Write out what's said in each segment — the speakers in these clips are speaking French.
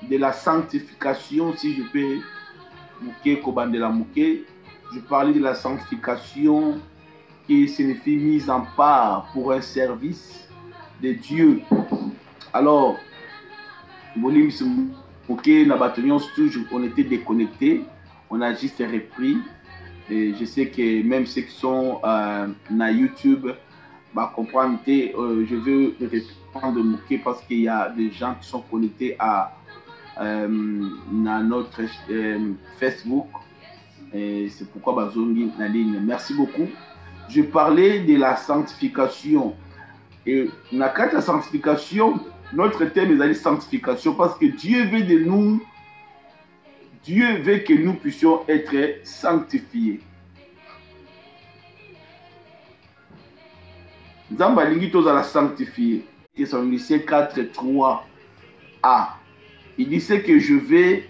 de la sanctification, si je peux mouké, kobandela mouké. Je parlais de la sanctification qui signifie mise en part pour un service de Dieu. Alors, on était déconnectés, on a juste repris. Et je sais que même ceux qui sont na YouTube, comprendre, je veux reprendre Mouké parce qu'il y a des gens qui sont connectés à notre Facebook. Et c'est pourquoi Bazongi na ligne. Merci beaucoup. Je parlais de la sanctification. Et dans la sanctification, notre thème est la sanctification parce que Dieu veut de nous, Dieu veut que nous puissions être sanctifiés. Nzamba lingi toza la sanctifier. Thessaloniciens 4, 3a. Il dit ce que je veux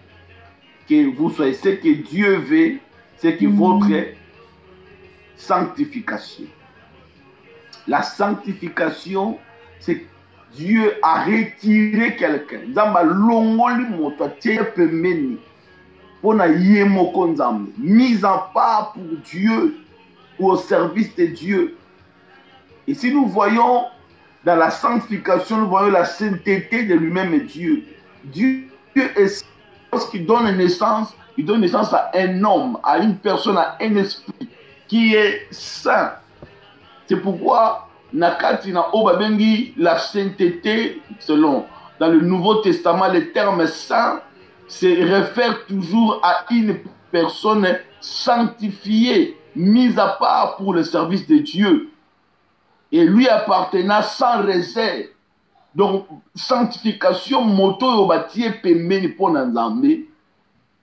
que vous soyez, ce que Dieu veut, c'est que votre sanctification. La sanctification, c'est que Dieu a retiré quelqu'un. Nzamba longoli moto tie pemeni. Pona yemoko nzambe. Mise en part pour Dieu ou au service de Dieu. Et si nous voyons dans la sanctification, nous voyons la sainteté de lui-même et Dieu. Dieu est, lorsqu'il donne naissance, il donne naissance à un homme, à une personne, à un esprit qui est saint. C'est pourquoi Nakati na Obabengi, la sainteté, selon dans le Nouveau Testament, le terme saint se réfère toujours à une personne sanctifiée, mise à part pour le service de Dieu. Et lui appartenant sans réserve. Donc, sanctification, moto yobatie pembeni pour Nzambe.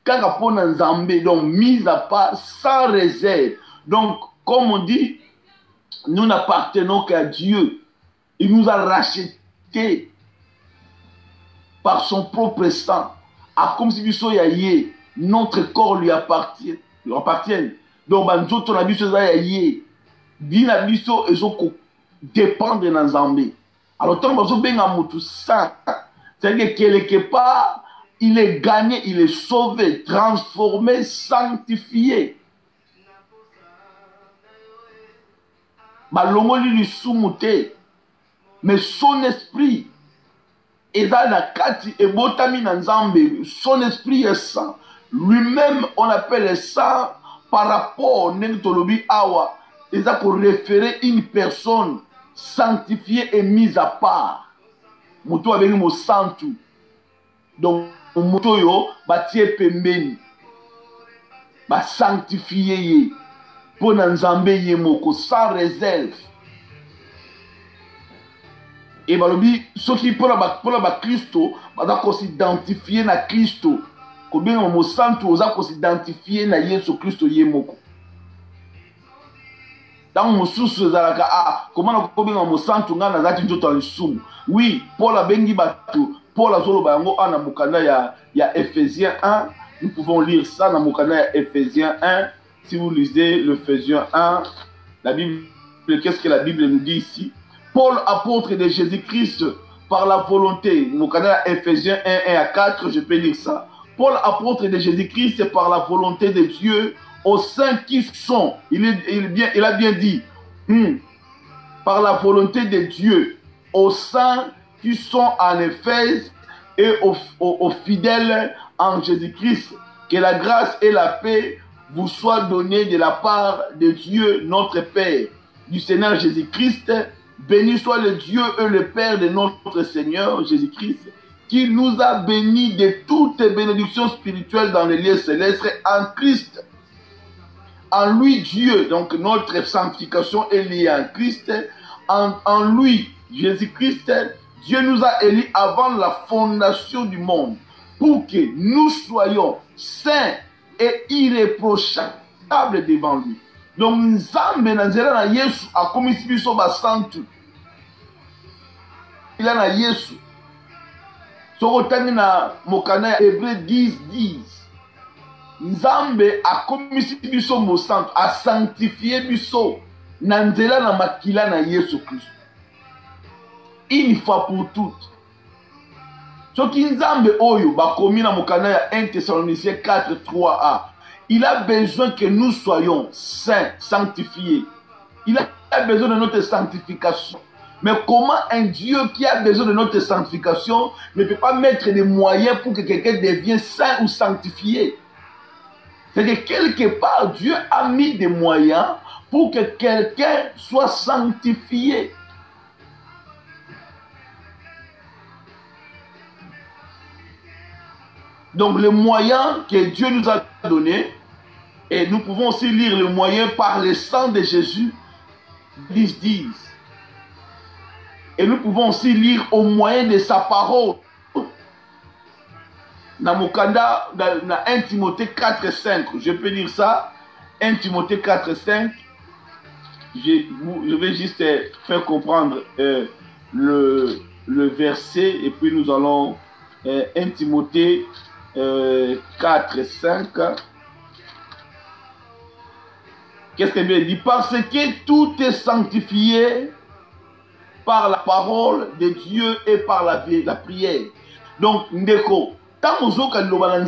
Kaka pour Nzambe, donc mise à part sans réserve. Donc, comme on dit, nous n'appartenons qu'à Dieu. Il nous a rachetés par son propre sang. A comme si biso yaye, notre corps lui appartient. Donc, banzoto na biso za yaye. Dina biso ezoko dépendre de Nzambe. Alors, tant que vous avez saint, c'est-à-dire que quelque part, il est gagné, il est sauvé, transformé, sanctifié. Mais son esprit, son esprit est saint. Lui-même, on appelle saint par rapport à il a pour référer une personne sanctifiée et mise à part. Moto avec mo santu. Donc moto yo batie pembeni. Ba sanctifié ye. Pour Nzambe ye moko sans réserve. Et balobi ceux qui pour la Christo, ba s'identifier na Christo. Combien mo santu oza ko s'identifier na Yesu Christo ye moko. Dans mon sous comment on peut mon centre ngana zati njoto lisumu. Oui, Paul a bengi batu, Paul a zolo bango ana mukanda ya Ephésiens 1. Nous pouvons lire ça dans mukanda ya Ephésiens 1. Si vous lisez l'Ephésiens 1, la Bible, qu'est-ce que la Bible nous dit ici? Paul, apôtre de Jésus-Christ, par la volonté, mukanda ya Ephésiens 1 à 4, je peux lire ça. Paul, apôtre de Jésus-Christ, par la volonté de Dieu, aux saints qui sont, il a bien dit, par la volonté de Dieu, aux saints qui sont en Éphèse et aux fidèles en Jésus-Christ, que la grâce et la paix vous soient données de la part de Dieu, notre Père, du Seigneur Jésus-Christ. Béni soit le Dieu et le Père de notre Seigneur Jésus-Christ, qui nous a bénis de toutes bénédictions spirituelles dans les lieux célestes en Christ. En lui, Dieu, donc notre sanctification est liée en Christ. En lui, Jésus-Christ, Dieu nous a élus avant la fondation du monde pour que nous soyons saints et irréprochables devant lui. Donc, Nzambe Nanzela na Yesu a commis biso basantu. Il a na Yesu. Sokotani na mokana Hébreu 10:10. Nzambe a commis biso mosantu, a sanctifié biso Nanzela na makila na Yesu Christ. Une fois pour toutes. Soki nzambe oyo bakomi na mokanda ya 1 Thessaloniciens 4, 3a, il a besoin que nous soyons saints, sanctifiés. Il a besoin de notre sanctification. Mais comment un Dieu qui a besoin de notre sanctification ne peut pas mettre des moyens pour que quelqu'un devienne saint ou sanctifié? C'est que quelque part, Dieu a mis des moyens pour que quelqu'un soit sanctifié. Donc les moyens que Dieu nous a donnés, et nous pouvons aussi lire les moyens par le sang de Jésus, 10. Et nous pouvons aussi lire au moyen de sa parole. Dans mon Canada, dans 1 Timothée 4, 5, je peux lire ça. 1 Timothée 4, 5. Je vais juste faire comprendre le verset et puis nous allons 1 Timothée 4, 5. Qu'est-ce que Dieu dit? Parce que tout est sanctifié par la parole de Dieu et par la prière. Donc, ndeko, tant que vous avez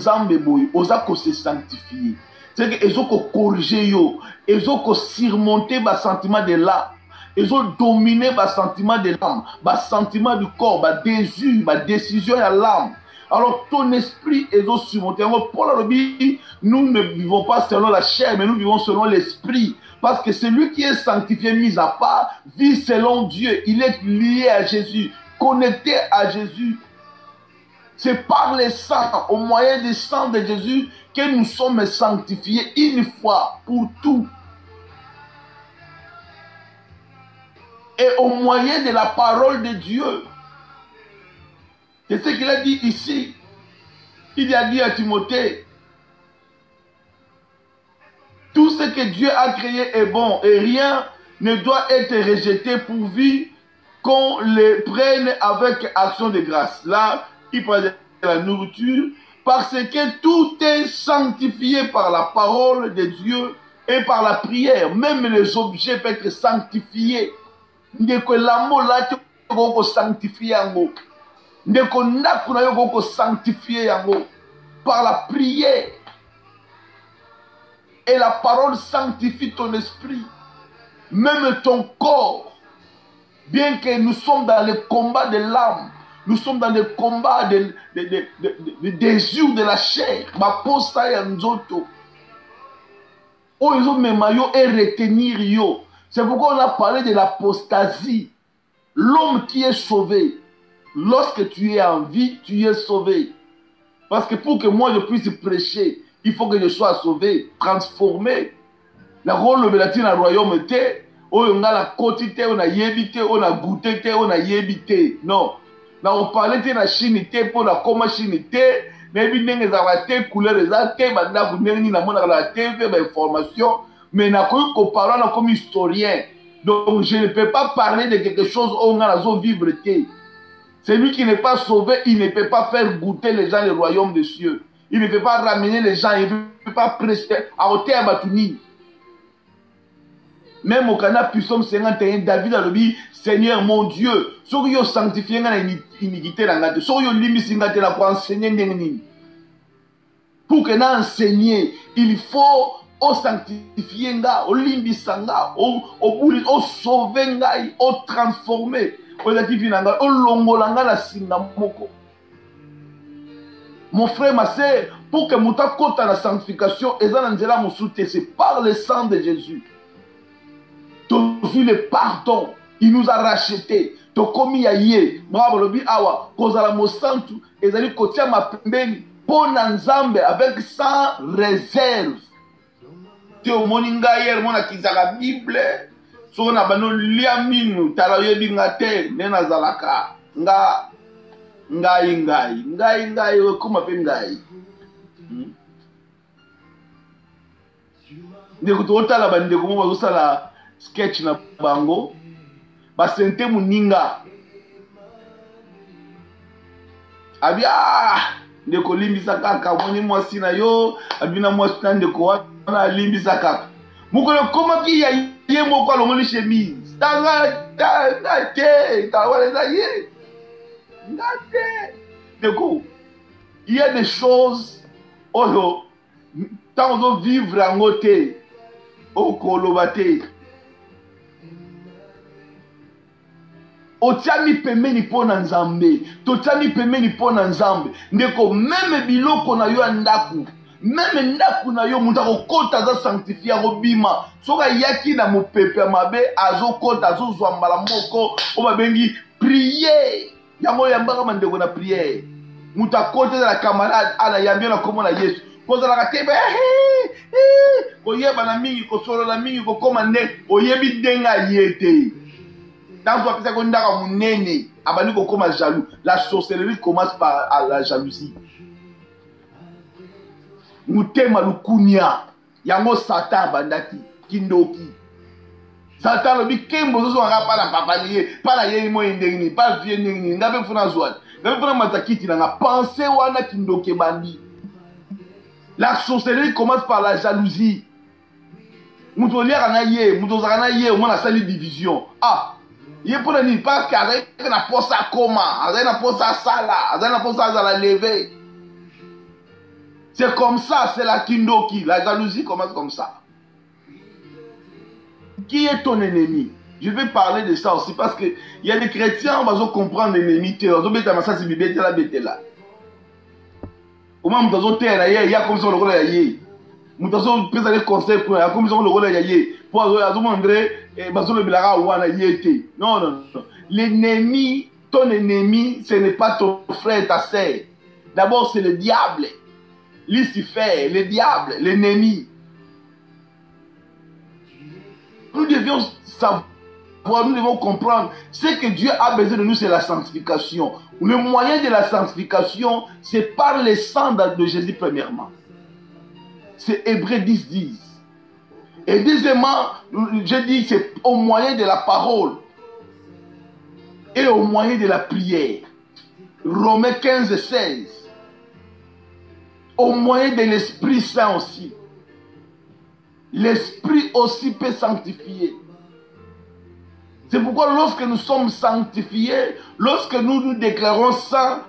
se sanctifier, c'est que vous avez corriger, vous avez surmonter le sentiment de l'âme, vous avez dominer le sentiment de l'âme, le sentiment du corps, le désir, la décision de l'âme. Alors ton esprit est surmonté. Nous ne vivons pas selon la chair, mais nous vivons selon l'esprit. Parce que celui qui est sanctifié, mis à part, vit selon Dieu. Il est lié à Jésus, connecté à Jésus. C'est par le sang, au moyen du sang de Jésus, que nous sommes sanctifiés une fois pour tout. Et au moyen de la parole de Dieu. C'est ce qu'il a dit ici. Il a dit à Timothée, tout ce que Dieu a créé est bon et rien ne doit être rejeté pourvu qu'on le prenne avec action de grâce. Là, il parle de la nourriture parce que tout est sanctifié par la parole de Dieu et par la prière. Même les objets peuvent être sanctifiés. Ndeko lamo là tu peux sanctifier yango. Ndeko ndaku na yo ko sanctifier yango par la prière. Et la parole sanctifie ton esprit, même ton corps. Bien que nous sommes dans le combat de l'âme, nous sommes dans le combat de désir de la chair. Ma posta ya nzoto. Oh, ils ont mes maillots et retenir yo. C'est pourquoi on a parlé de l'apostasie. L'homme qui est sauvé. Lorsque tu es en vie, tu es sauvé. Parce que pour que moi je puisse prêcher, il faut que je sois sauvé, transformé. La rôle de la royaume était, on a la quotité, on a yébité, on a goûté, on a yébité. Non. Là, on parlait de la chinité pour la coma chinité, mais il y a des couleurs, des actes, il y a des informations, mais il y a des parole comme historien. Donc, je ne peux pas parler de quelque chose où on a la vivre. Celui qui n'est pas sauvé, il ne peut pas faire goûter les gens le royaume des cieux. Il ne peut pas ramener les gens, il ne peut pas prêcher à hauteur à Batouni. Même au Canada, Psalm 51, David a dit, Seigneur mon Dieu, si vous sanctifiez l'iniquité, si vous limitez pour enseigner, pour que nous enseignions, il faut sanctifier, sauver, transformer. Mon frère, ma soeur, pour que mon côté la sanctification, c'est par le sang de Jésus. Tu as vu le pardon, il nous a racheté. Tu as commis à yé, bravo le bi awa, cause à la mosantu, et ça dit kotia ma pembeni, pour Nzambe avec sans réserve. Tu as moninga hier, mon akizaka Bible. So na bano liaminu talaye bingate nena zalaka ngai kuma pe ngai ndeko to tala bande ko mo sala sketch na bango ba sente muninga abia ndeko limbisa kaka moni mwasi na yo abina mwasi na ndeko wana limbisa kaka mukolo koma ki ya ye mo kwa lomoni chemise tanga ta te ta wala za ye ngate Il y a des choses, oh, tant on vivre en côté, au kolobate. Otiami pemeni pona nzambe, totiami pemeni pona nzambe. Ndeko meme biloko na yo ndaku, meme ndaku na yo muta kokota za sanctifier robima. Soka yaki na mopepe mabe azo kota azo zwambala moko o babengi prier. Yango yambaka mandeko na prier. Muta kote za la camarade ana yambio na komo na Yesu. Koza la katebe koyeba na mingi kosolo na mingi kokoma nde oyebi denga yete. Dans le cas où on est jaloux, la sorcellerie commence par la jalousie. Mutema lukunya, yango Satan bandaki, kindoki. Satan le dit kembo zo pas la papa lié, pas la yé mo indengni, pas vieux ndengni, ngabe funa zwan. Ngabe funa matakiti na penser wana kindoke bandi. La sorcellerie commence par la jalousie. Mutolia na yé, mutozana yé, au moins la salle division. Ah, il pour le parce qu'avec la poste à coma, avec la poste à sala, avec la poste à la lever. C'est comme ça, c'est la kindoki. La jalousie commence comme ça. Qui est ton ennemi? Je vais parler de ça aussi parce que il y a des chrétiens, on va comprendre l'ennemi. On va mettre ça, c'est bébé, la bête là. Au moins, on va il y a comme ça le rôle de yé. On va faire des conseils pour comme ça le rôle de yé. Pour demander non, non, non. L'ennemi, ton ennemi, ce n'est pas ton frère, ta sœur. D'abord, c'est le diable. Lucifer, le diable, l'ennemi. Nous devions savoir, nous devons comprendre. Ce que Dieu a besoin de nous, c'est la sanctification. Le moyen de la sanctification, c'est par le sang de Jésus, premièrement. C'est Hébreux 10, 10. Et deuxièmement, je dis c'est au moyen de la parole et au moyen de la prière. Romains 15, 16. Au moyen de l'Esprit Saint aussi. L'Esprit aussi peut sanctifier. C'est pourquoi lorsque nous sommes sanctifiés, lorsque nous nous déclarons saints,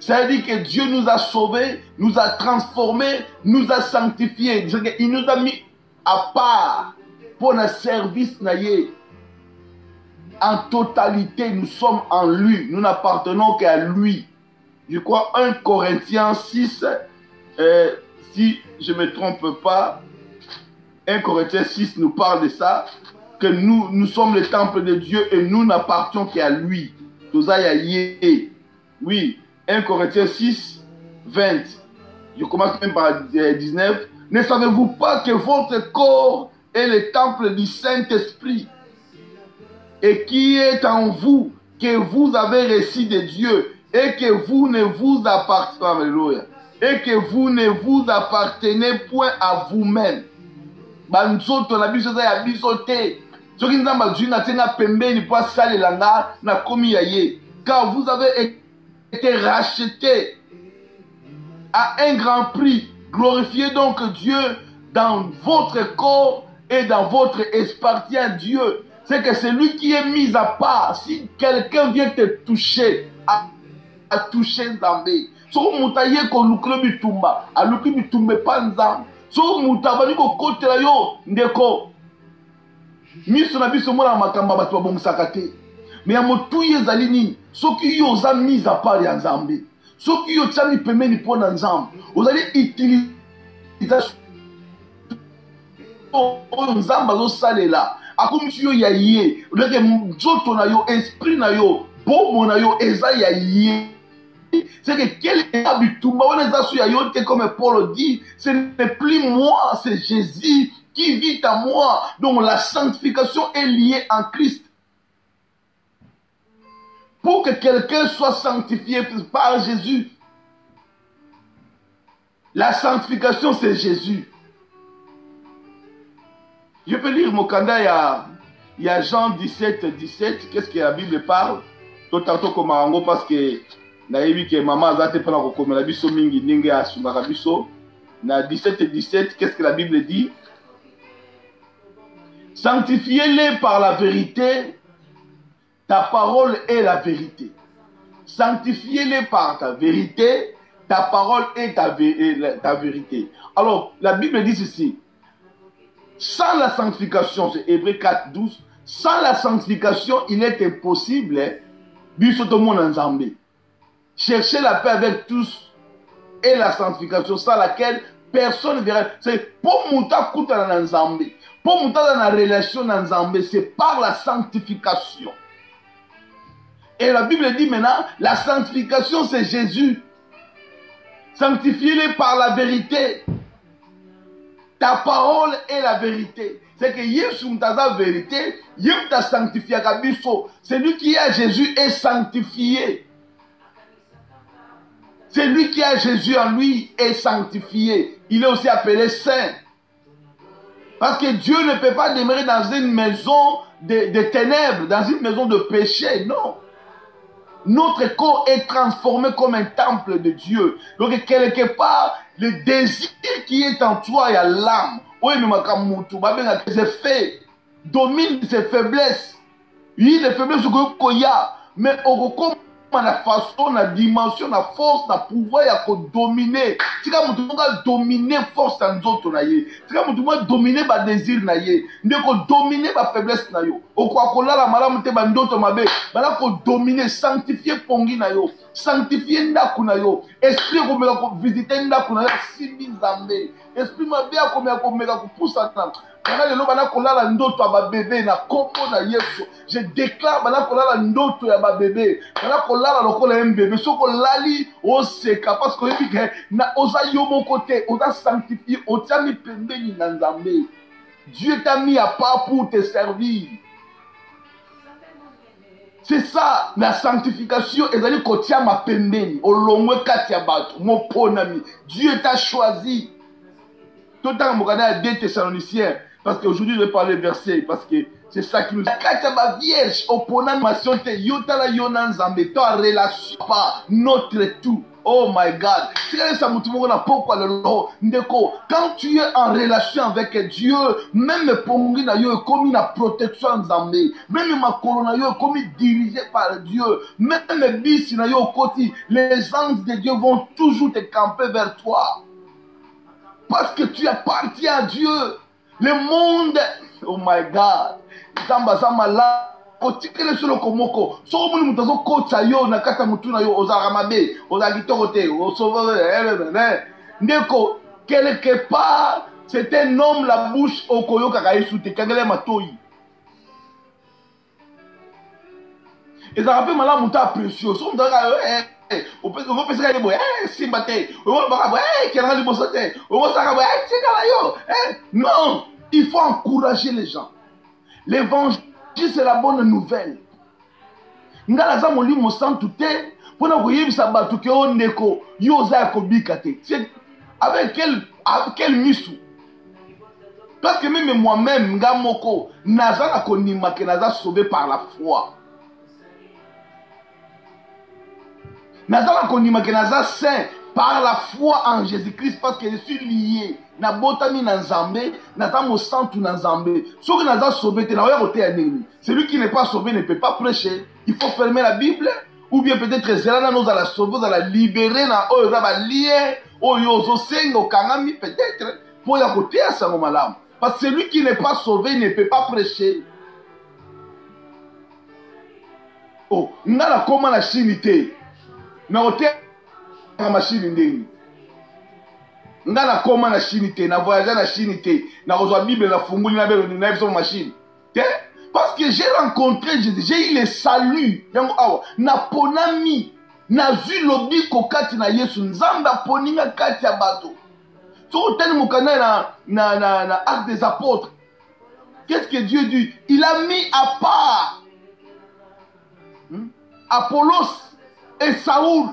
ça veut dire que Dieu nous a sauvés, nous a transformés, nous a sanctifiés. Il nous a mis à part pour notre service naïe. En totalité, nous sommes en lui. Nous n'appartenons qu'à lui. Je crois 1 Corinthiens 6, si je ne me trompe pas, 1 Corinthiens 6 nous parle de ça, que nous sommes le temple de Dieu et nous n'appartenons qu'à lui. Oui, 1 Corinthiens 6, 20. Je commence même par 19. Ne savez-vous pas que votre corps est le temple du Saint-Esprit et qui est en vous, que vous avez reçu de Dieu et que vous ne vous appartenez, et que vous ne vous appartenez point à vous-même. Car vous avez été rachetés à un grand prix. Glorifiez donc Dieu dans votre corps et dans votre esprit à Dieu. C'est que c'est lui qui est mis à part. Si quelqu'un vient te toucher, à toucher Nzambe. So mutaye ko lukle bitumba, a lukle bitumbe pa Nzambe. So mutabani ko kotela yo ndeko. Miso na biso mona makamba bato babongisaka te. Mais ya motuye ezali nini? Soki yo oza mise à part ya Nzambe. Soki yo tshami pemeni pona Nzambe, ozali utilisation oyo Nzambe azosalela. Akomisi yo ya ye. Oleke nzoto na yo, esprit na yo, bomo na yo eza ya ye. C'est que quel est habitumba on est assis à yote comme Paul dit, ce n'est plus moi, c'est Jésus qui vit en moi. Donc la sanctification est liée en Christ. Pour que quelqu'un soit sanctifié par Jésus, la sanctification c'est Jésus. Je peux lire mon candidat, il y a Jean 17, 17, qu'est-ce que la Bible parle? Tout à fait comme Marango parce que nayebi ke maman azate pona kokomela biso mingi ndenge asungaka biso na 17 et 17 qu'est-ce que la Bible dit? Sanctifiez-les par la vérité, ta parole est la vérité. sanctifie-les par ta vérité, ta parole est ta vérité. Alors, la Bible dit ceci. Sans la sanctification, c'est Hébreux 4, 12, sans la sanctification, il est impossible, chercher la paix avec tous et la sanctification sans laquelle personne ne verra. C'est pour monter dans Nzambe, pour monter dans la relation Nzambe, c'est par la sanctification. Et la Bible dit maintenant, la sanctification c'est Jésus. Sanctifiez-les par la vérité. Ta parole est la vérité. C'est que Yesu mtaza vérité, Yesu t'a sanctifié à biso. Celui qui a Jésus est sanctifié. Celui qui a Jésus en lui est sanctifié. Il est aussi appelé saint. Parce que Dieu ne peut pas demeurer dans une maison de ténèbres, dans une maison de péché, non. Notre corps est transformé comme un temple de Dieu. Donc quelque part, le désir qui est en toi et à l'âme, ses faits dominent ses faiblesses. Oui, les faiblesses qu'il y a, mais au la façon, la dimension, la force, la pouvoir à dominer. Si tu as dominer force en d'autres, si tu as dominer ma désir, tu as dominer ma faiblesse, au quoi qu'on a la malade, tu as d'autres mabe, voilà qu'on dominer, sanctifier pongi na yo, sanctifier ndaku na yo, esprit qu'on visiter ndaku na yo, simi nzambe, esprit mabe comme pousse à je déclare ndoto ya ba bébé bébé soko lali o seka parce que na oza yo mon côté oza sanctifié otami pembeni na Nzambe. Dieu t'a mis à part pour te servir. C'est ça la sanctification ezali kotia ma pembeni olongwe kati ya bato mo ponami. Dieu t'a choisi. Tout le temps mokana 2 Thessaloniciens. Parce qu'aujourd'hui, je vais parler verset, parce que c'est ça qui nous dit. Quand ma vierge, opponent ma sonte, yotala yonan zambe, ta relation, pas notre tout. Oh my God. Quand tu es en relation avec Dieu, même pongi na yo comme une protection nzambe, même ma colonne yo comme dirigé par Dieu, même bis na yo koti, les anges de Dieu vont toujours te camper vers toi. Parce que tu appartiens à Dieu. Le monde, oh my God, Zamba Zamba la, kotikele solo komoko, so muli mutazo kocha yo na kata mutuna yo ozaramabe, ozagitorote, osove, ndeko quelque part, c'est un homme la bouche okoyo kakayesu te kagele matoi. Et ça rappelle malade muta précieux, so mutaka on peut penser qu'il est sympathique. Non, il faut encourager les gens. L'évangile, c'est la bonne nouvelle. Avec quel misou? Parce que même moi-même, Ngamoko, Naza Konima, que Naza sauvé par la foi. Naza Konima, que Naza saint par la foi en Jésus-Christ, parce que je suis lié. Na botami na Nzambe, Naza mo santu na Nzambe. Ce que Naza sauvé, celui qui n'est pas sauvé ne peut pas prêcher. Il faut fermer la Bible, ou bien peut-être Zelana nous a la sauver, nous a la libérer, na oyo va lier, oyo zo sengo kangami peut-être pour y côté à sa malam. Parce que celui qui n'est pas sauvé ne peut pas prêcher. Oh, ngala koma na chinité. Na côté na machine ndeni. Ngala koma na chinité, na voyager na chinité, na reçoit Bible na funguli na belo na biso machine. Parce que j'ai rencontré Jésus, j'ai eu le salut. Na ponami, na vu lobi kokati na Yesu, nzamba poninga kati ya bato. So tel mukana na acte des apôtres. Qu'est-ce que Dieu dit? Il a mis à part Apollos et Saoul.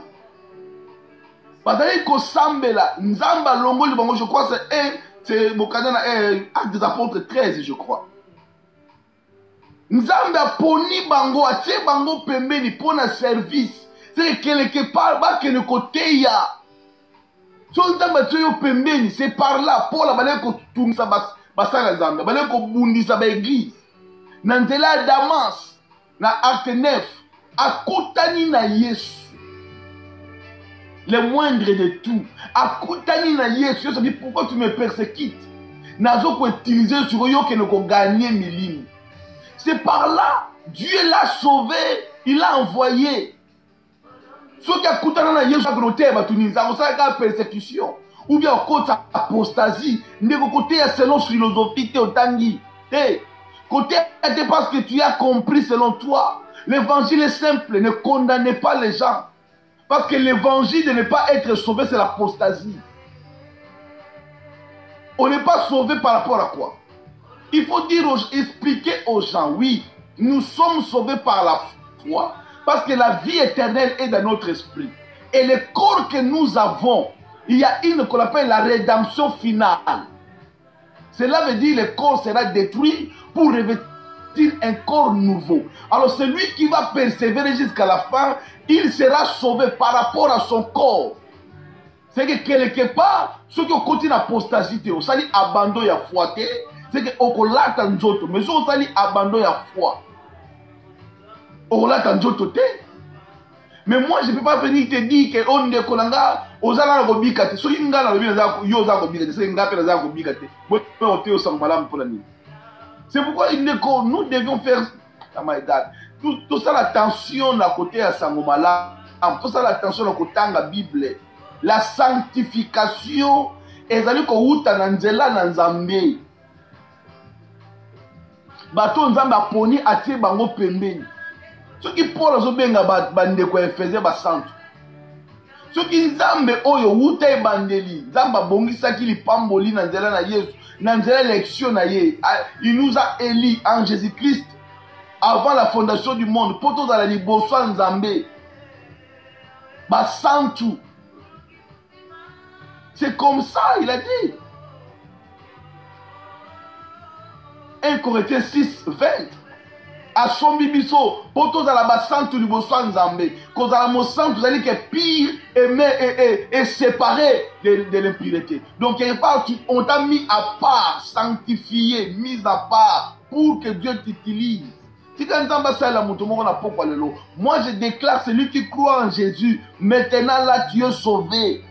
Parce que Sambela, nzamba longoli bango, je crois c'est mukana acte des apôtres 13, je crois. Nzambe aponi bango atie bango pembeni pona service. C'est quelque part ba que le côté ya. So nzambe atie yo pembeni, c'est par là pour la bale ko tumisa basala nzambe, bale ko bundisa ba église. Na nzela Damas, na acte 9, akutani na Yesu. le moindre de tout. Akutani na Yesu, Yesu dit pourquoi tu me persécutes? Nazo ko utiliser sur yo que ne ko gagner milini. C'est par là, Dieu l'a sauvé, il l'a envoyé. Ceux qui akutana na Yesu agroté ba tunisa, on sa ka persécution ou bien côté apostasie, ndeko côté selon philosophie te otangi. Côté c'est parce que tu as compris selon toi. L'évangile est simple, ne condamnez pas les gens. Parce que l'évangile de ne pas être sauvé, c'est l'apostasie. On n'est pas sauvé par rapport à quoi? Il faut expliquer aux gens, oui, nous sommes sauvés par la foi, parce que la vie éternelle est dans notre esprit. Et le corps que nous avons, il y a une qu'on appelle la rédemption finale. Cela veut dire que le corps sera détruit pour revêtir un corps nouveau. Alors celui qui va persévérer jusqu'à la fin, il sera sauvé par rapport à son corps. C'est que quelque part, ceux qui ont continué l'apostasie, on s'est abandon à foi, c'est qu'on l'a tant d'autres, mais on s'est abandon à foi. On l'a tant d'autres. Mais moi, je ne peux pas venir te dire qu'on est kolanga, aux allant au bicate, ceux qui n'ont pas c'est pourquoi nous devions faire, oh my God, tout ça l'attention à côté à Sangomala, tout ça l'attention à côté de la Bible. La sanctification, ezali ko uta na nzela na Nzambe. Bato Nzambe aponi atie bango pembeni. Soki Paul azobenga bandeko Efesie basantu. Soki Nzambe oyo uta ebandeli, Nzambe abongisaki lipamboli na nzela na Yesu, na nzela élection na ye. Il nous a élis en Jésus-Christ avant la fondation du monde. Pour tous la liboso Nzambe. Basantu. C'est comme ça, il a dit. 1 Corinthiens 6, 20. À son bibiso, pour tous la basantu liboso Nzambe. Quand la mosantu, vous allez que pire et séparé de l'impureté. Donc, quelque part, on t'a mis à part, sanctifié, mis à part, pour que Dieu t'utilise. Moi, je déclare, celui qui croit en Jésus, maintenant là, tu es sauvé.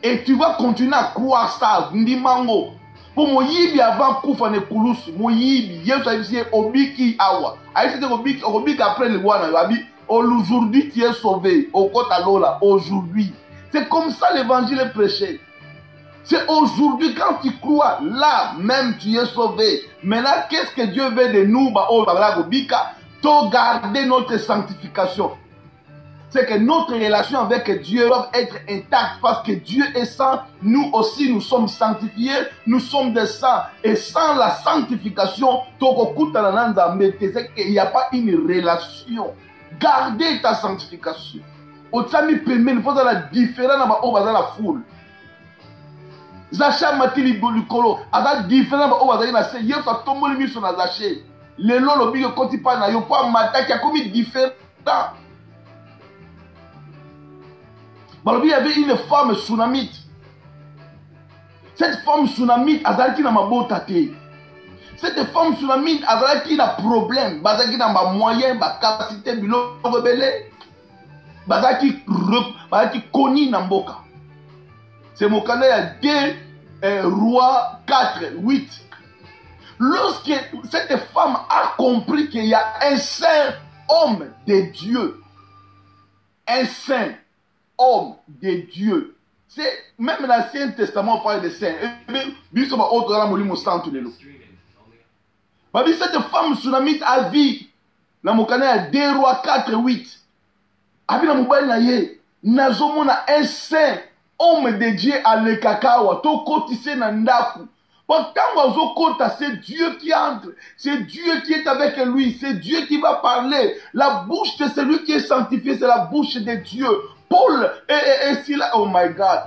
Et tu vas continuer à croire ça. Ndimango. Pour moi, yibi avant koufa ne kulusu. Moi yibi. Yesu a dit obiki awa. A dit obiki après le wana. Aujourd'hui tu es sauvé. Au kota lola. Aujourd'hui. C'est comme ça l'évangile est prêché. C'est aujourd'hui quand tu crois, là même tu es sauvé. Maintenant, qu'est-ce que Dieu veut de nous? De garder notre sanctification. C'est que notre relation avec Dieu doit être intacte parce que Dieu est saint. Nous aussi, nous sommes sanctifiés. Nous sommes des saints. Et sans la sanctification, il n'y a pas une relation. Gardez ta sanctification. Il faut la différence dans la foule. Zacha matili bolikolo ada différent ba obaza na se yeso tomboli miso na zaché le lolo bigo koti pa na yo pa mataki akomi différent. Balobi, il y avait une femme tsunamite. Cette femme tsunamite azalaki na mabotate. Cette femme tsunamite azalaki na problème, bazaki na ba moyen, ba capacité biloko belé. Bazaki koni na mboka. C'est mon canal 2 Roi 4, 8. Lorsque cette femme a compris qu'il y a un saint homme de Dieu, un saint homme de Dieu, c'est même l'Ancien Testament parle de saint. Cette femme tsunamite a vu dans mon canal 2 Roi 4, 8. Abi na mobile na ye, nazomona un saint homme de Dieu à l'ekakawa, to kotise na ndaku. C'est Dieu qui entre, c'est Dieu qui est avec lui, c'est Dieu qui va parler. La bouche de celui qui est sanctifié, c'est la bouche de Dieu. Paul et Silas, oh my God.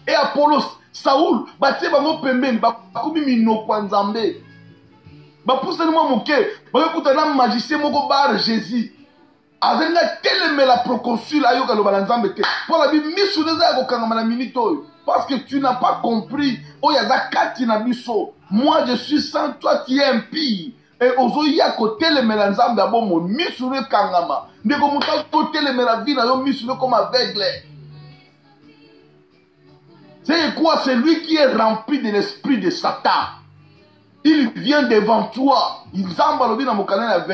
Et Apollos, Saoul, batie bango pembeni, bakomi minoko nzambe. Bapoussez moi mon cœur, bakutana magicien moko bar Jésus. Azenga teleme la proconsul ayoka lo balanzambe te. Pour la Bible misu neza ko kangama na minito. Parce que tu n'as pas compris. Oh yaza kati na biso. Moi je suis saint, toi tu es impie. et ozoya kotelemela nzambe abomo misu le kangama ndeko moto kotelemela vie na yo misu le comme aveugle. C'est quoi? C'est lui qui est rempli de l'esprit de Satan. Il vient devant toi. Nzambe alobi na mokana na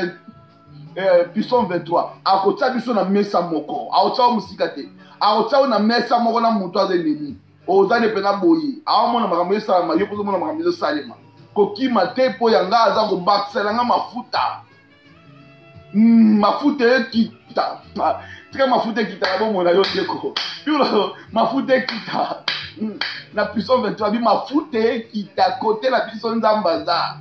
Psaume 23. Akotia biso na mesa moko. Aotia musika te. Aotia na mesa moko na muto azeli. Ozane pena boyi. Aomona makambo esalama yo pozo mona makambo esalema. Kokima te po yanga aza kobakisela nga mafuta. Mafuta ekita. Tika mafuta ekita na bomona yo ndeko. Mafuta ekita. Na Psaume 23 bi mafuta ekita kote na biso nzamba za.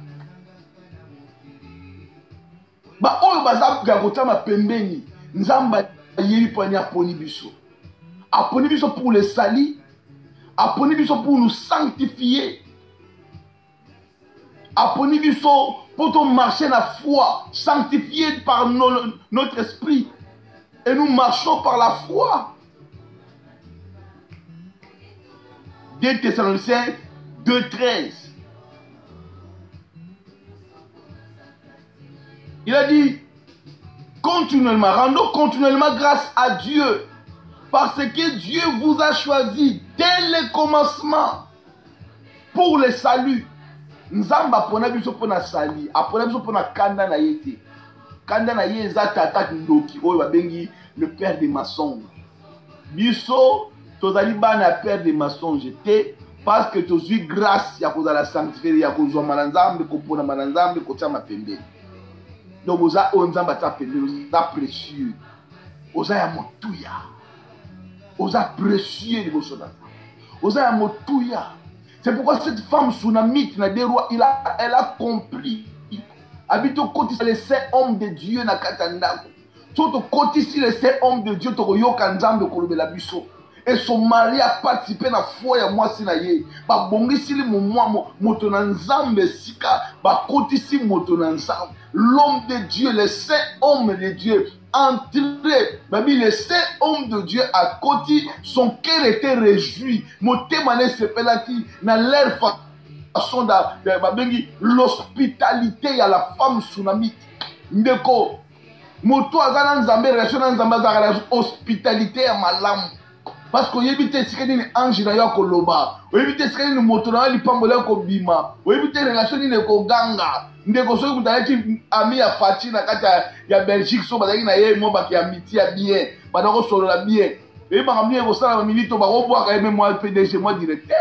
Ba oyo baza ya kotama pembeni nzamba yeli poni aponi biso. Aponi biso pour le salut. Aponi biso pour nous sanctifier. Aponi biso pour ton marcher la foi, sanctifié par notre esprit. Et nous marchons par la foi. 2 Thessaloniciens 2:13. Il a dit continuellement, rendons continuellement grâce à Dieu, parce que Dieu vous a choisi dès le commencement pour le salut. Nzamba pona biso pona sali, apona biso pona kanda na yete. Kanda na ye za tata ndoki oyo babengi le père des mensonges. Biso tozali bana père des mensonges te parce que tozui grâce ya kozala sanctifié ya kozwa manzambe kopona manzambe kotia mapembe. Donc oza onzamba ta pembe, oza précieux. Oza ya motuya. Oza précieux liboso na. Oza ya motuya. C'est pourquoi cette femme tsunamite na des rois, elle a compris. Habite au côté les saints hommes de Dieu na katandako. Tout au côté si les saints hommes de Dieu to yoka nzambe kolobela biso. Et son mari a participé na foi ya mwasi na ye. Ba bongisi li moto na nzambe sika ba côté si moto na nzambe. L'homme de Dieu, les saints hommes de Dieu, entré, les saints hommes de Dieu à côté, son cœur était réjoui. Motemane sepelaki, na leur façon l'hospitalité à la femme tsunamite. Ndeko, moto azana nzambe, relation na nzambe azana hospitalité à malam. Parce que yebite sikeni ni ange na yo koloba, yebite sikeni ni moto na lipambola ko bima, yebite relation ni ko ganga. Ndeko soki kutalaki ami ya Fati na kati ya Belgique so bazaki na ye mo baki amitié ya bien, badako solo la bien. Et ba kamni ko sala milito ba ko bwa ka même moi PDG moi directeur.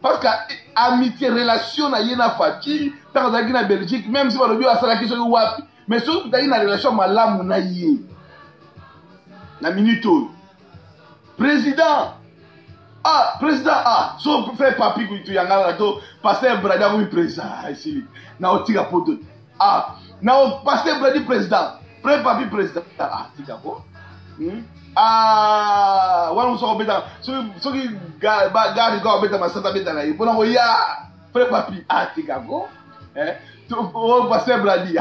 Parce que amitié relation na ye na Fati, ta bazaki na Belgique même si ba lobi asala ki soki wapi, mais soki kutalaki na relation malamu na ye. Na minute président, si on fait papi kuitu yangala to pasteur Brada comme président ici. Na otika poto. Na o pasteur Bradi président, frère papi président. Tika ko. Wana so beta. So ki gari go beta masata beta na. Bona ko ya frère papi tika ko. To pasteur Bradi.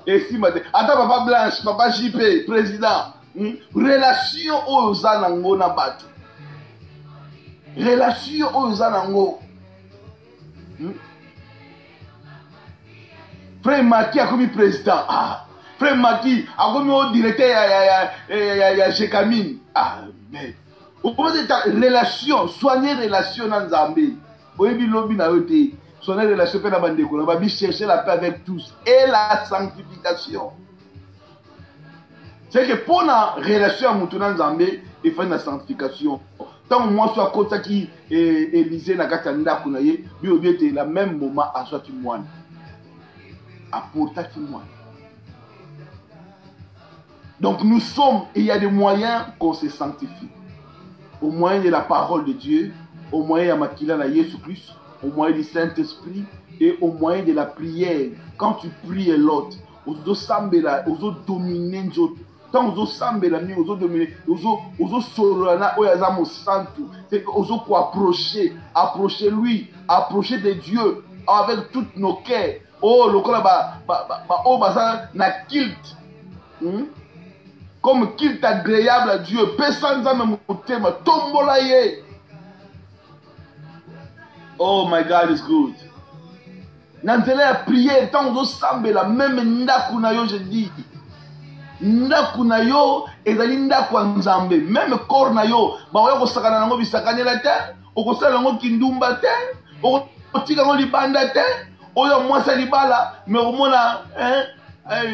Et si mate. Ata papa Blanche, papa JP président. Relation aux anango na batu. Relation aux anango. Frère Maki a commis président. Frère Maki a commis au directeur ya Jekamine. Mais au moment de ta relation, soigner relation dans Zambé. Oyebi lobi na yote. Soigner relation pe na bandeko. Na babi chercher la paix avec tous et la sanctification. C'est que pour la relation à Moutouna Nzambé, il faut une sanctification. Tant que moi, soit côté qui est Élysée, na katanda kunaye, lui était la même moment à soit moine. À porter moine. Donc nous sommes, et il y a des moyens qu'on se sanctifie. Au moyen de la parole de Dieu, au moyen de Makila na Jésus-Christ, au moyen du Saint-Esprit et au moyen de la prière. Quand tu pries l'autre, aux sambela, aux dominer d'autres. Tant aux sambela, aux dominer, aux solana, aux azamo santo, c'est aux quoi approcher lui, approcher de Dieu avec toutes nos cœurs. Oh, le corps oh, na kilt. Comme kilt agréable à Dieu. Personne n'a même thème. Tombolaye. Oh my God is good. na nzela ya prière tant ozosambela même ndako na yo je dis ndako na yo ezali ndako ya nzambe même corps na yo baoya kosakana nango bisakanela te okosala nango kindumba te okotika yango libanda te oyo mwasi ya libala me omona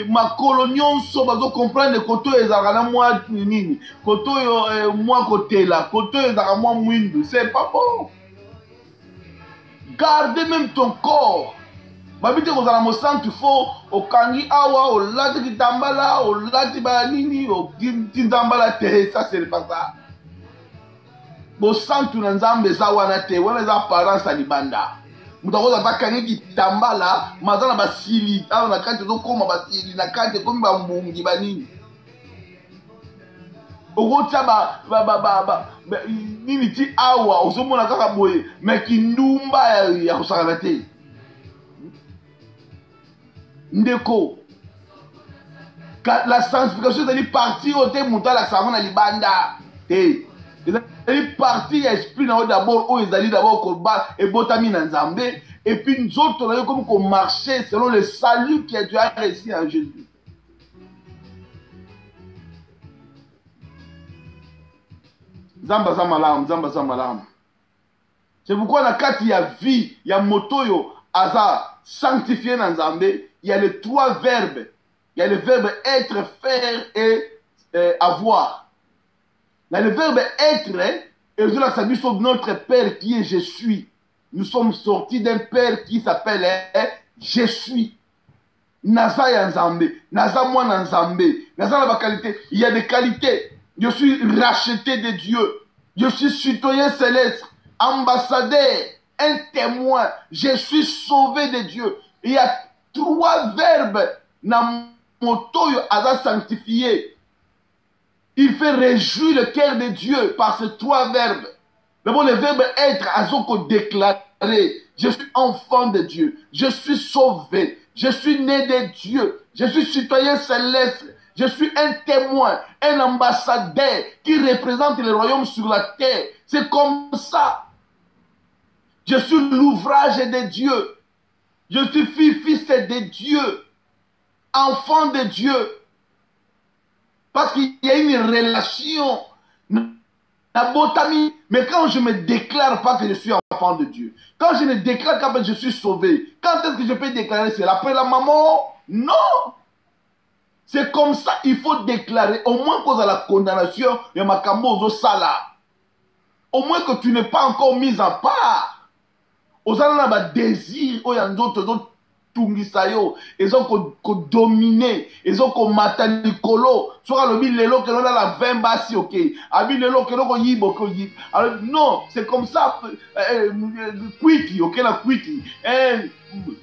makolo nyonso bazokomprendre koto oyo ezalaka na mwa nini koto oyo mwa kotela koto oyo ezalaka mwa mwindu c'est pas bon. Gardez même ton corps. Babite kozala mosantu fo okangi awa olati kitambala olati banini okinzambala te, ça c'est pas ça. Mosantu na nzambe eza wana te, wana eza apparence ya libanda. Mutu akoza bakangi kitambala maza na basili awa na kati ezokoma basili na kati ekomi bambungi banini okotia nini ti awa ozomona kaka boye me kindumba ya kosakana te. Ndeko la sanctification ezali partie oyo te moto alakisa yango na libanda te, ezali partie ya esprit na yo d'abord oyo ezali d'abord koba ebotami na nzambe et puis nzoto na yo comme komarcher selon le salut que tu as reçu en Jésus. Nzamba za malamu, nzamba za malamu. C'est pourquoi na kati ya vie ya moto yo aza sanctifié dans Nzambe, il y a les trois verbes. Il y a le verbe être, faire et avoir. Dans le verbe être, et ça dit sur notre Père qui est je suis. Nous sommes sortis d'un Père qui s'appelle je suis. Naza ya Nzambe, Naza moi Nzambe, Naza la qualité. Il y a des qualités. Je suis racheté de Dieu. Je suis citoyen céleste, ambassadeur, un témoin. Je suis sauvé de Dieu. Il y a trois verbes dans mon toyo à sanctifié. Il fait réjouir le cœur de Dieu par ces trois verbes. D'abord, le verbe être à ce déclarer. Je suis enfant de Dieu. Je suis sauvé. Je suis né de Dieu. Je suis citoyen céleste. Je suis un témoin, un ambassadeur qui représente le royaume sur la terre. C'est comme ça. Je suis l'ouvrage de Dieu. Je suis fils de Dieu. Enfant de Dieu. Parce qu'il y a une relation. Mais quand je ne me déclare pas que je suis enfant de Dieu, quand je ne déclare pas que je suis sauvé, quand est-ce que je peux déclarer cela? Après la maman? Non. C'est comme ça, il faut déclarer, au moins cause à la condamnation, il y a makambo sala. Au moins que tu n'es pas encore mis en part. Aux gens ont un désir, il y a d'autres tungisayo, ils ont dominé, ils ont matanikolo, soit le bilelo que l'on a la 20 bassi, ok. Abilelo que l'on yib, ok. Alors, non, c'est comme ça, kwiti, ok, la kwiti.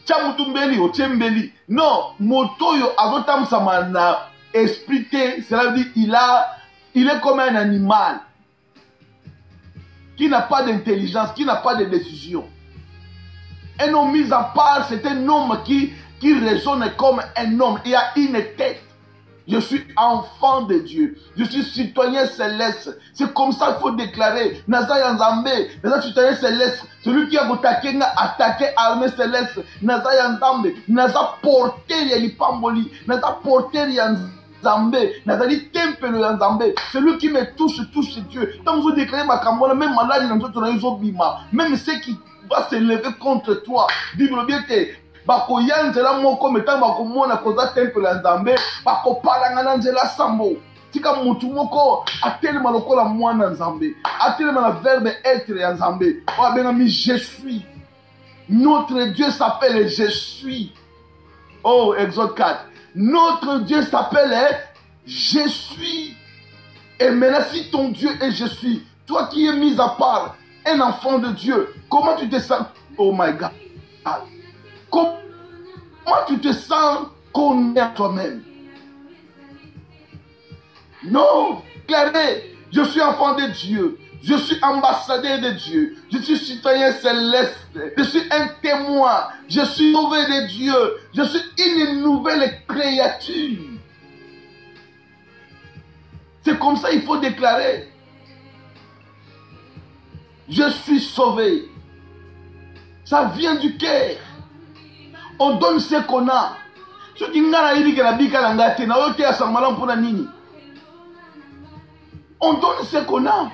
Chamutumbeli, o tembeli. Non, motoyo, agotam samana, esprité, cela veut dire, il est comme un animal qui n'a pas d'intelligence, qui n'a pas de décision. Un homme mis à part, c'est un homme qui raisonne comme un homme. Il a une tête. Je suis enfant de Dieu. Je suis citoyen céleste. C'est comme ça qu'il faut déclarer. Naza Yanzambe, Naza citoyen céleste. Celui qui a attaqué l'armée céleste. Naza Yanzambe, Naza porter Yalipamboli. Naza porter Yanzambe. Naza li temple Yanzambe. Celui qui me touche Dieu. Tant que vous déclarez ma camona, même malade, même ceux qui va se lever contre toi. Bible bien te bako yanzela moko metango bako mona koza temple ya Nzambe bako palanga na nzela sambo tika mutu moko atelema lokola mwana Nzambe atelema na verbe être ya Nzambe o benga mi je suis. Notre Dieu s'appelle je suis. Oh, Exode 4. Notre Dieu s'appelle je suis. Et maintenant si ton Dieu est je suis, toi qui es mis à part, un enfant de Dieu, comment tu te sens? Oh my God. Comment tu te sens connaître à toi-même? Non, déclarez, je suis enfant de Dieu, je suis ambassadeur de Dieu, je suis citoyen céleste, je suis un témoin, je suis sauvé de Dieu, je suis une nouvelle créature. C'est comme ça qu'il faut déclarer. Je suis sauvé. Ça vient du cœur. On donne ce qu'on a. Ce qui n'a pas que la bika la ngate na ote ya sangala mpona nini. On donne ce qu'on a.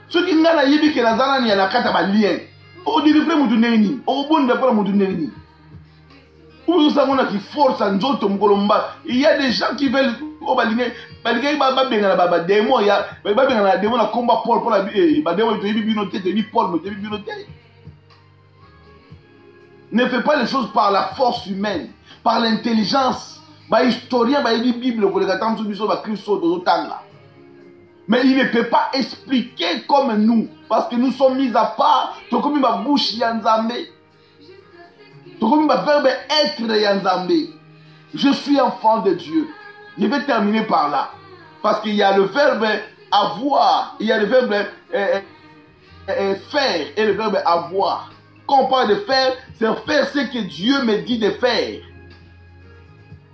Ce qui n'a pas que la zana ni la kata ba lien. On dit le frère mutu neni. On bonne de pas mutu neni. Où ça on a qui force à nzoto mkolomba. Il y a des gens qui veulent o balinge ba benga ba démon ya ba benga na démon na combat Paul pour la ba démon to yibi binoté te yibi Paul te yibi binoté. Ne fais pas les choses par la force humaine, par l'intelligence. Bah historien bah il dit Bible pour les attendre sur biso ba Christo do tanga. Mais il ne peut pas expliquer comme nous parce que nous sommes mis à part. To comme ma bouche yanzambe. To comme ma verbe être yanzambe. Je suis enfant de Dieu. Je vais terminer par là parce qu'il y a le verbe avoir, il y a le verbe faire et le verbe avoir. Quand on parle de faire, c'est faire ce que Dieu me dit de faire.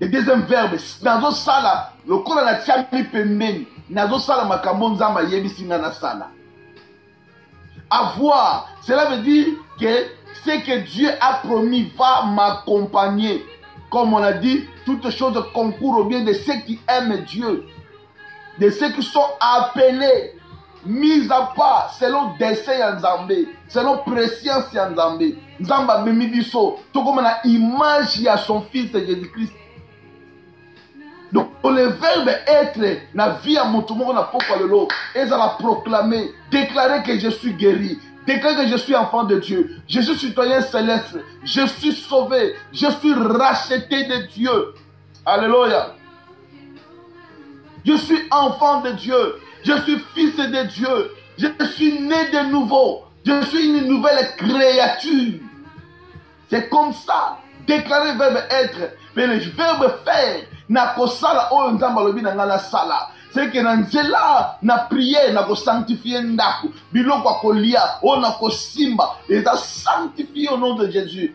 Le deuxième verbe, dans ce sala, le corps de la tiami pembeni, dans ce sala makambo nzamba yebisi ngana sala. Avoir, cela veut dire que ce que Dieu a promis va m'accompagner. Comme on a dit, toutes choses concourent au bien de ceux qui aiment Dieu, de ceux qui sont appelés, mis à part selon dessein ya Nzambe, selon prescience ya Nzambe. Nzamba bemi biso to comme na image ya son fils Jésus-Christ. Donc le verbe être na vie à mon tomo na pokwa lelo, et ça la proclamer, déclarer que je suis guéri, déclarer que je suis enfant de Dieu, je suis citoyen céleste, je suis sauvé, je suis racheté de Dieu. Alléluia. Je suis enfant de Dieu. Je suis fils de Dieu. Je suis né de nouveau. Je suis une nouvelle créature. C'est comme ça. Déclarer le verbe être. Mais le verbe faire. Na ko sala o nzamba lobi na ngala sala. C'est que na nzela na prière na ko sanctifier ndako. Biloko akolia o na ko simba. Et ça sanctifie au nom de Jésus.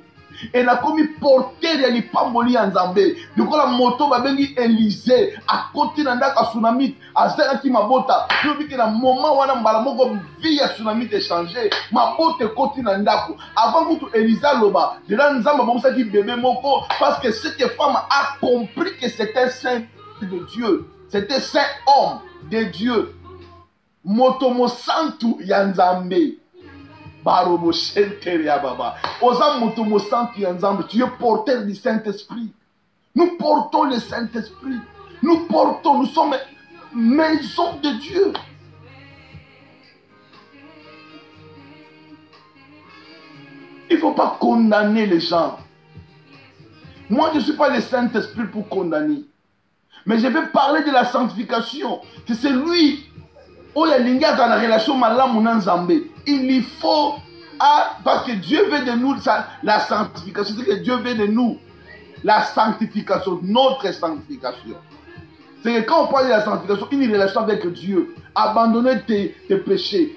Et na komi porter ya lipamboli ya Nzambe. Diko la moto ba bengi Élysée à côté na ndaka tsunami azela ki mabota. Lobi ke na moment wana mbala moko vie ya tsunami te changer. Mabota côté na ndako. Avant mutu Élysée loba, de là Nzamba bomsa ki bébé moko parce que cette femme a compris que c'était saint de Dieu. C'était saint homme de Dieu. Moto mo santu ya Nzambe. Tu es porteur du Saint-Esprit. Nous portons le Saint-Esprit. Nous sommes maison de Dieu. Il ne faut pas condamner les gens. Moi, je ne suis pas le Saint-Esprit pour condamner. Mais je vais parler de la sanctification. Que c'est lui. Oh, il y a dans la relation il faut, parce que Dieu veut de nous la sanctification, c'est que Dieu veut de nous la sanctification, notre sanctification. C'est que quand on parle de la sanctification, une relation avec Dieu, abandonner tes péchés,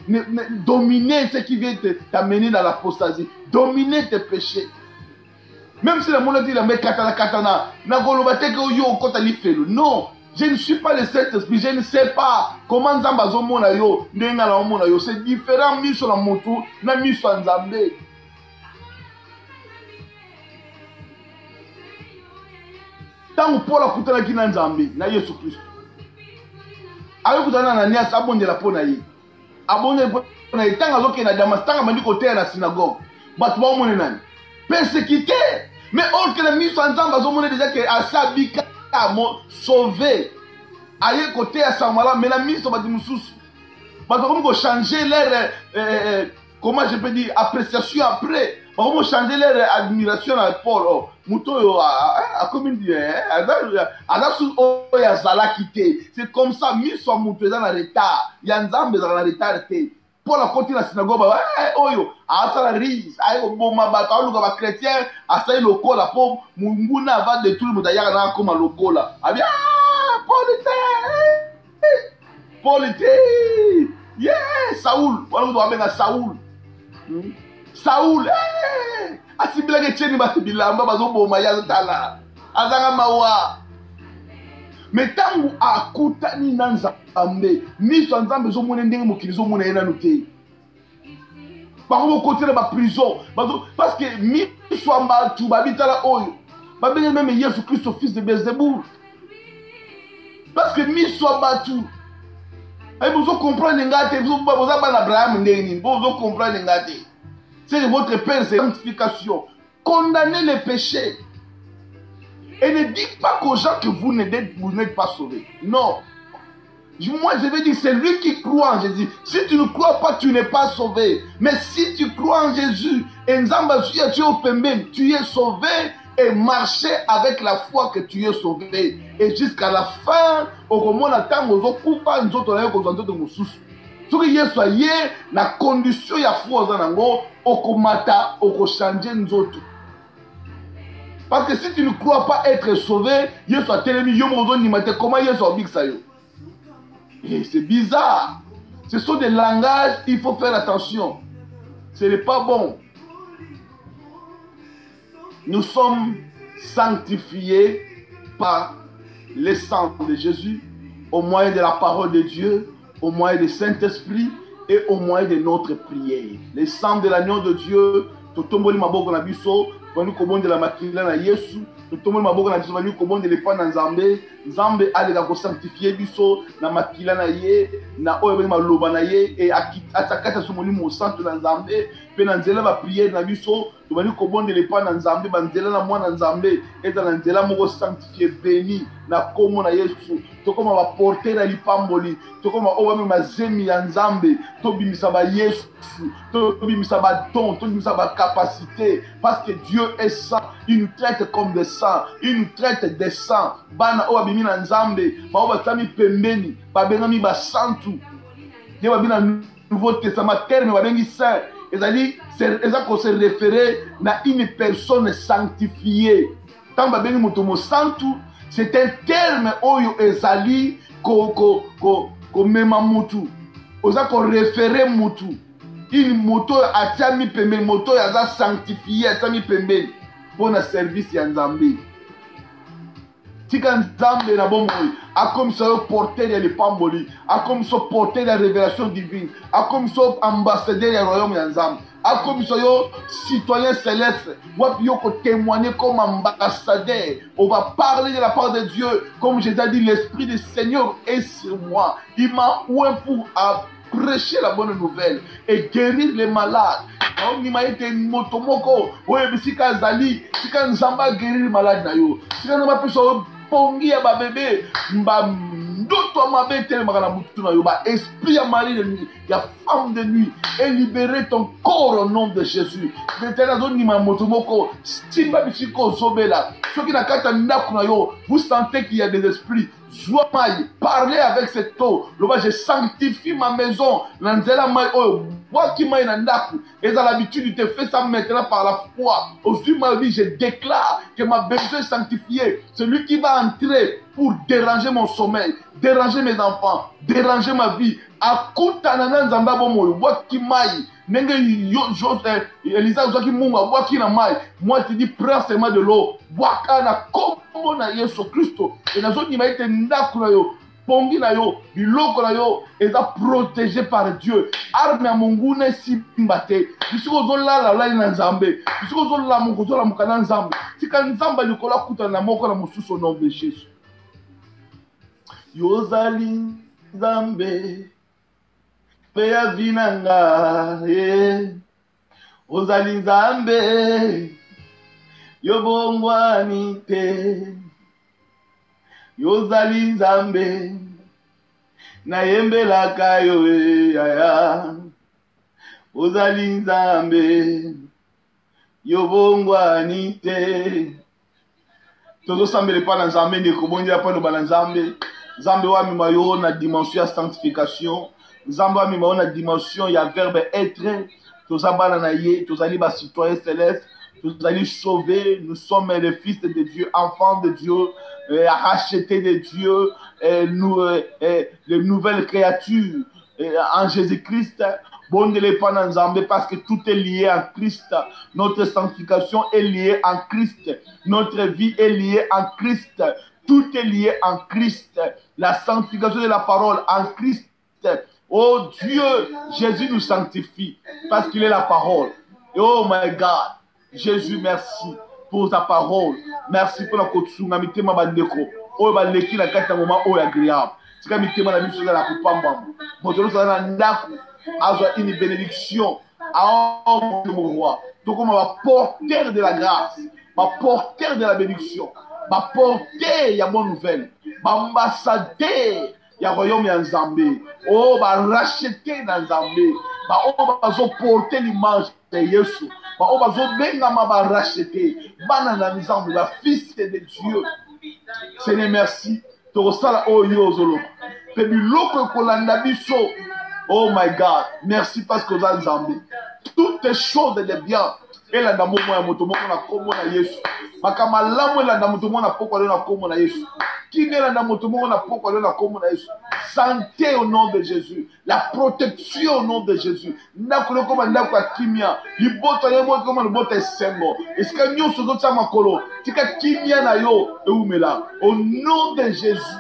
dominer ce qui vient t'amener dans l'apostasie, dominer tes péchés. Même si le monde dit la mec katana, non. Je ne suis pas le Saint-Esprit, je ne sais pas comment Nzamba zomona yo, ndenga la omona yo, c'est différent miso la moto, na miso Nzambe. Tant pour la kutana ki na Nzambe, na Yesu Christ. Ayo kutana na Ananias abondela pona ye. Abondela pona ye tanga zoke na Damas, tanga mandi kote na synagogue. Batu ba omone nani? Persécuté. Mais or que la miso Nzamba zomona déjà que asabika sauvé. Aïe côté à Samala, mais la mise sur Badimoussous. Comment changer leur, comment je peux dire, appréciation après. Comment changer leur admiration à Paul. Mouto, à comme il dit, c'est comme ça, mis sur Mouto dans le retard. Il y a un zambe dans le retard. Paul a continué la synagogue, oyo, a ça la rise, a eu bon mabata, on a chrétien, a ça le local, la pauvre, Munguna va détruire le Moudaya comme un local là. Ah bien, Polité, yeah, Saoul, on doit bien à Saoul. Saoul, a si bien que tu es bila, mabazo bon maya tala, azanga mawa. Mais tant que akutani nanzambe, ni sanzambe zo mone ndenge mokili zo mone ena note. Par côté de la prison. Parce que mi soit tout babitala oyo. Babene même Jésus Christ fils de Belzéboul. Parce que mi soit battu. Et vous comprenez l'engagé, vous avez Abraham Ndeni, vous comprenez l'engagé. C'est votre Père, c'est sanctification. Condamnez les péchés. Et ne dites pas qu'aux gens que vous n'êtes pas sauvés. Non. Moi, je vais dire, c'est lui qui croit en Jésus. Si tu ne crois pas, tu n'es pas sauvé. Mais si tu crois en Jésus, tu es sauvé et marcher avec la foi que tu es sauvé. Et jusqu'à la fin, au moment où tu as nous autres, soki Yesu aye na condition ya foi oza nango okomata okochange nzoto. Parce que si tu ne crois pas être sauvé, Yesu atelemi yo mozo nimate comment Yesu obikisa yo. Et c'est bizarre. Ce sont des langages, il faut faire attention. Ce n'est pas bon. Nous sommes sanctifiés par le sang de Jésus au moyen de la parole de Dieu, au moyen du Saint-Esprit et au moyen de notre prière. Le sang de l'agneau de Dieu, totomboli maboko na biso, bani kobonde la makila na Yesu, totomboli maboko na biso bani kobonde le pa na Nzambe, Nzambe alega ko sanctifier biso na makila na ye, na oyo bani maloba na ye et atakata somoli mo santo na Nzambe, pe na nzela ba prière na biso, tobani kobonde le pa na Nzambe, ba nzela na mwana Nzambe, et na nzela moko sanctifier béni na komo na Yesu. Tokoma ba porter na lipamboli, tokoma oba me mazemi ya Nzambe, tobimisa ba Yesu, tobimisa ba don, tobimisa ba capacité, parce que Dieu est saint, il nous traite comme des saints, il nous traite des saints. Bana oba bimi na Nzambe, ba oba tami pembeni, ba benami ba santu. Dieu ba bina Nouveau Testament terme ba bengi saint, ezali ko se référer na une personne sanctifiée. Tant ba bengi muto mo santu, c'est un terme oyo ezali ko mema mutu. Oza ko référer mutu. Une moto atiami pembeni, moto yaza sanctifié atiami pembeni pour na service ya Nzambe. Tika Nzambe na bomoi, a comme ça porter ya lipamboli, a comme ça porter la révélation divine, a comme ça ambassadeur ya royaume ya Nzambe. Comme citoyen céleste, on va témoigner comme ambassadeur. On va parler de la part de Dieu. Comme Jésus a dit, l'Esprit du Seigneur est sur moi. Il m'a oint pour prêcher la bonne nouvelle et guérir les malades. Il m'a été motomoko. Oui, mais si Kazali, si Kanzamba guérir les malades, si Kanzamba peut se pongi à ma bébé, d'autres ma bébé, esprit à Marie de nuit, la femme de nuit, et libérer ton corps au nom de Jésus. Vous sentez qu'il y a des esprits. Parlez avec cette eau. Je sanctifie ma maison. Et à l'habitude, il te fait ça maintenant par la foi. Aussi, ma vie, je déclare que ma maison est sanctifiée. Celui qui va entrer pour déranger mon sommeil, déranger mes enfants, déranger ma vie. Elisa ozaki munga boaki na mai. Moi tu dis prends seulement de l'eau. Boaka na kombo na Yesu Kristo. Et nazo ni maite ndaku na yo. Pongi na yo, biloko na yo eza protégé par Dieu. Arme ya monguna simbate. Bisiko zolala la na Nzambe. Bisiko zolala mungu zola mukana Nzambe. Tika Nzamba likola kuta na moko na mususu au nom de Jésus. Yozali Nzambe. Peya vinanga, Ozali Nzambe, Yobongwani te, Yozali Nzambe, Nayembelaka yo yaya, Ozali Nzambe, Yobongwani te. Tozo sambele pa na Nzambe ne kobongi pa no ba na Nzambe. Nzambe wa mi mayo na dimension ya sanctification. Nzamba mi maona dimension ya verbe être. Tozabana na ye, tozali ba citoyen céleste, tozali sauvé. Nous sommes les fils de Dieu, enfants de Dieu, rachetés de Dieu, les nouvelles créatures en Jésus-Christ. Bon de l'épan en Nzambe parce que tout est lié en Christ. Notre sanctification est liée en Christ. Notre vie est liée en Christ. Tout est lié en Christ. La sanctification de la parole en Christ. Oh Dieu, Jésus nous sanctifie parce qu'il est la parole. Oh my God, Jésus, merci pour ta parole. Merci pour la kotsunga mitema bandeko. Oh baleki na kata moment oh agréable. Tika mitema na biso la kupamba. Motolo sana ndaku. Azwa une bénédiction. Ah mon roi. Donc on va porter de la grâce, va porter de la bénédiction, va porter ya bonne nouvelle, va ambassadeur ya royaume ya Nzambe. Oh va racheter na Nzambe. Ba oh va porter l'image de Yesu. Ba oh va benga ma va racheter. Bana na Nzambe, la fils de Dieu. Seigneur merci. Torosala oh yo zolo. Pe biloko kolanda biso. Oh my God, merci parce que vous avez Nzambe. Toutes les choses de bien. Et là, dans mon moyen, mon tomo na komo na Yesu. Makama lamu la dans mon tomo na poko na komo na Yesu. Qui est là dans mon tomo na poko na komo na Yesu. Santé au nom de Jésus. La protection au nom de Jésus. Nakolo koma ndako ya kimia. Liboto yebo koma liboto esengo. Eska nyoso zo tsa makolo. Tika kimia na yo eumela. Au nom de Jésus.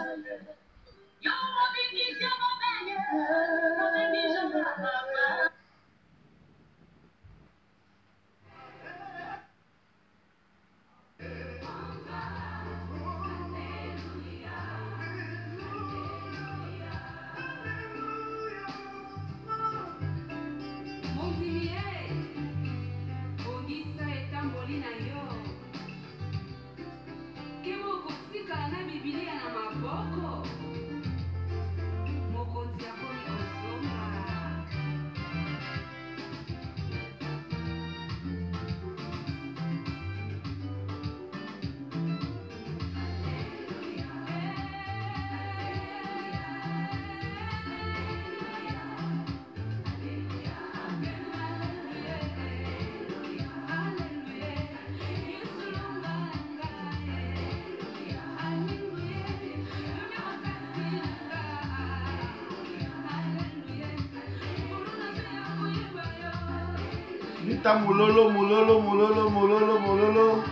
Mololo, mololo, mololo, mololo, mololo.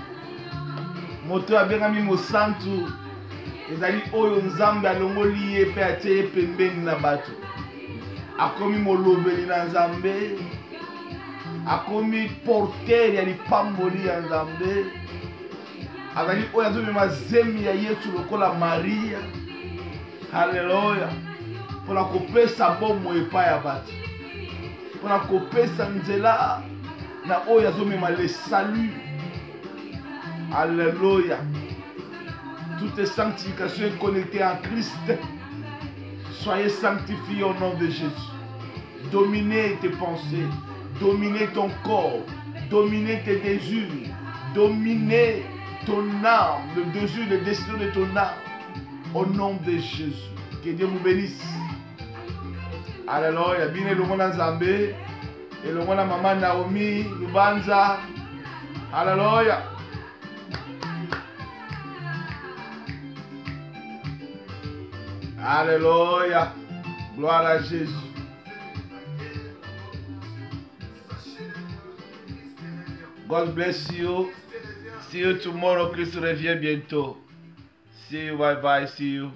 Moto abengami mosantu. Ezali oyo Nzambe alongoli ye pe atie ye pembeni na bato. Akomi molobeli na Nzambe. Akomi porter ya lipamboli ya Nzambe. Azali oyo azomema zemi ya Yesu lokola Maria. Haleluya. Pona kopesa bomoi epai ya bato. Pona kopesa nzela na oyo azomema le salut. Alléluia. Toute sanctification est connectée en Christ. Soyez sanctifiés au nom de Jésus. Dominez tes pensées, dominez ton corps, dominez tes désirs, dominez ton âme, le désir, le destin de ton âme. Au nom de Jésus. Que Dieu vous bénisse. Alléluia. Bien le monde Nzambe. Et le monde maman Naomi, Lubanza. Alléluia. Alléluia. Gloire à Jésus. God bless you. See you tomorrow. Christ revient bientôt. See you. Bye bye. See you.